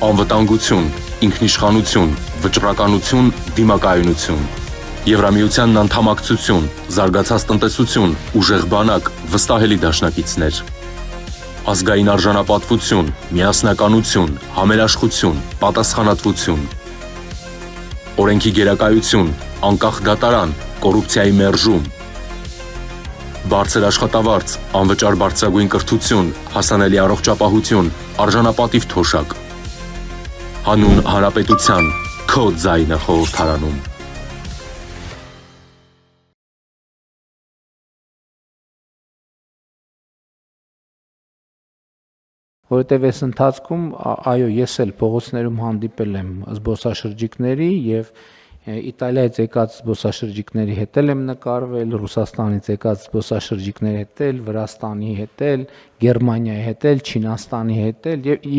Անվտանգություն, ինքնիշխանություն, վճռականություն, դիմակայունություն։ Եվրամիությանն անդամակցություն, զարգացած տնտեսություն, ուժեղ բանակ, վստահելի դաշնակիցներ։ Ազգային արժանապատվություն, միասնականություն, համերաշխություն, պատասխանատվություն։ Օրենքի գերակայություն, անկախ դատարան, կոռուպցիայի մերժում։ Բարձր աշխատավարձ, անվճար բարձրագույն կրթություն, հասանելի առողջապահություն, արժանապատիվ թոշակ։ Հանուն հանրապետության, քո ձայնը խորհրդարանում։ Որովհետև այս ընթացքում, այո, ես էլ փողոցներում հանդիպել եմ զբոսաշրջիկների եւ Իտալիայից եկած զբոսաշրջիկների հետ եմ նկարվել, Ռուսաստանից եկած զբոսաշրջիկների հետ, Վրաստանի հետ, Գերմանիայի հետ, Չինաստանի հետ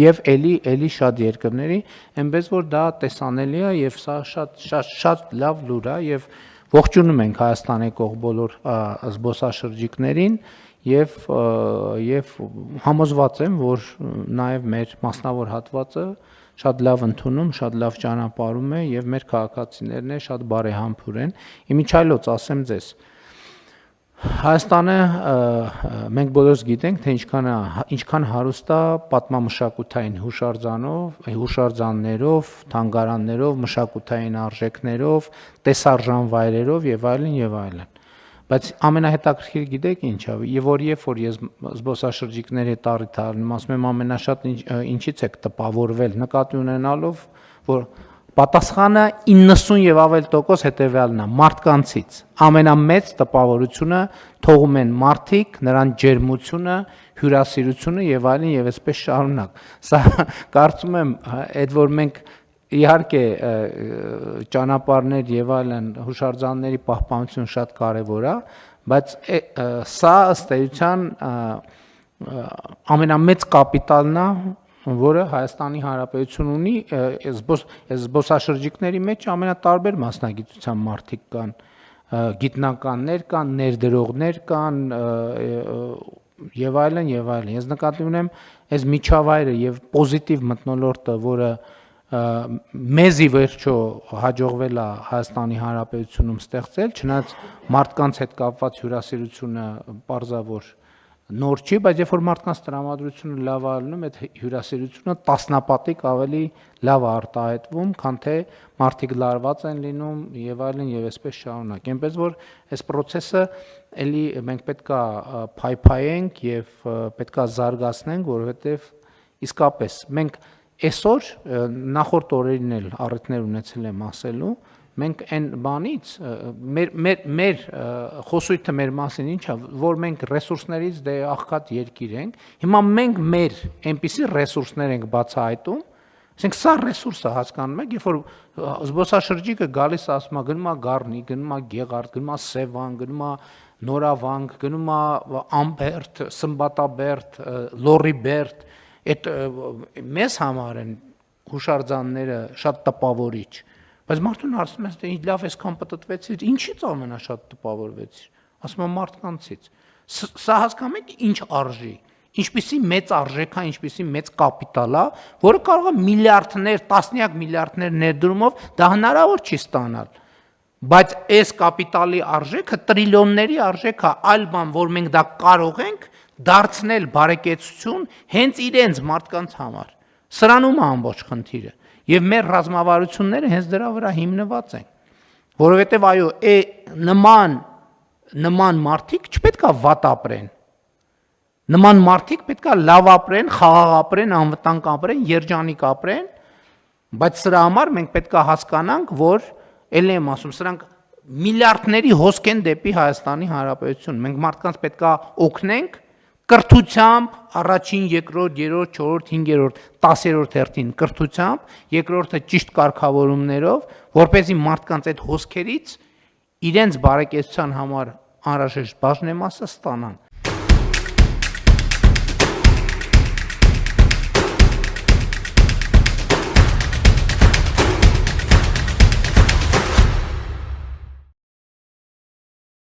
եւ էլի շատ երկրների, այնպես որ դա տեսանելի է եւ սա շատ լավ լուր է եւ ողջունում ենք Հայաստան եկող բոլոր զբոսաշրջիկներին եւ համոզված եմ, որ նաեւ մեր մասնավոր հատվածը շատ լավ ընդունում, շատ լավ ճանապարհում է եւ մեր քաղաքացիներն շատ բարեհամբույր են։ Իմիջիայլոց ասեմ ձեզ, Հայաստանը մենք բոլորս գիտենք, թե ինչքան հարուստ է պատմամշակութային հուշարձաններով, թանգարաններով, մշակութային արժեքներով, տեսարժան վայրերով եւ այլն եւ այլն։ Բայց ամենահետաքրքիր գիտեք ինչ է, եւ որ ես զբոսաշրջիկների հետ առիթ առնում, ասում եմ ամենաշատ ինչից եք տպավորվել, նկատի ունենալով, որ պատասխանը 90 եւ ավել տոկոս հետեւյալն է, մարդկանցից։ Ամենամեծ տպավորությունը թողում են մարդիկ, նրանց ջերմությունը, հյուրասիրությունը եւ այլն եւ այսպես շարունակ։ Սա կարծում եմ, այդ որ մենք իհարկե ճանապարհներ եւ այլն հուշարձանների պահպանություն շատ կարեւոր է, բայց սա ըստ էության ամենամեծ կապիտալն է, որը Հայաստանի Հանրապետություն ունի, զբոսաշրջիկների մեջ ամենատարբեր մասնագիտության մարդիկ կան, գիտնականներ կան, ներդրողներ կան եւ այլն եւ այլն։ Ես նկատի ունեմ այս միջավայրը եւ պոզիտիվ մթնոլորտը, որը մեզի վերջո հաջողվել է Հայաստանի Հանրապետությունում ստեղծել, չնայած մարդկանց հետ կապված հյուրասիրությունը պարզավոր նոր չի, բայց երբ որ մարդկանց տրամադրությունը լավ է լինում, այդ հյուրասիրությունը տասնապատիկ ավելի լավ է արտահայտվում, քան թե մարդիկ լարված են լինում եւ այլն եւ այսպես շարունակ։ Այնպես որ այս process-ը էլի մենք պետքա փայփայենք եւ պետքա զարգացնենք, որովհետեւ իսկապես մենք այսօր նախորդ օրերին էլ առիթներ ունեցել եմ ասելու, մենք այն բանից մեր խոսույթը մեր մասին ինչ է, որ մենք ռեսուրսներից դե աղքատ երկիր ենք, հիմա մենք մեր այնպիսի ռեսուրսներ ենք բացահայտում, ասենք սա ռեսուրսը հասկանում եք, երբ որ զբոսաշրջիկը գալիս ասում է գնում է Գառնի, գնում է Գեղարդ, գնում է Սևան, գնում է Նորավանք, գնում է Ամբերդ, Սմբատաբերդ, Լոռիբերդ, այդ մեզ համար են հուշարձանները շատ տպավորիչ, բայց մարդուն հարցնում ես, դե լավ այսքան պատտվեցիր, ինչից ամենաշատ տպավորվեցիր, ասում եմ մարդկանցից, սա հասկանում եք ինչ արժի, ինչպիսի մեծ արժեք է, ինչպիսի մեծ կապիտալ է, որը կարող է միլիարդներ, տասնյակ միլիարդներ ներդրումով դա հնարավոր չի ստանալ, բայց այս կապիտալի արժեքը տրիլիոնների արժեք է, այլ բան, որ մենք դա կարող ենք դարձնել բարեկեցություն հենց իրենց մարդկանց համար։ Սրանում է ամբողջ խնդիրը։ Եվ մեր ռազմավարությունները հենց դրա վրա հիմնված են։ Որովհետև այո, նման մարդիկ չպետք է վատ ապրեն։ Նման մարդիկ պետք է լավ ապրեն, խաղաղ ապրեն, անվտանգ ապրեն, երջանիկ ապրեն, բայց սրա համար մենք պետք է հասկանանք, որ ել եմ ասում, սրանք միլիարդների հոսք են դեպի Հայաստանի Հանրապետություն։ Մենք մարդկանց պետք է օգնենք կրթությամբ, առաջին, երկրորդ, երրորդ, չորրորդ, հինգերորդ, 10-րդ հերթին կրթությամբ, երկրորդը ճիշտ կարգավորումներով, որպեսզի մարդկանց այդ հոսքերից իրենց բարեկեցության համար անհրաժեշտ բաժնեմասը ստանան։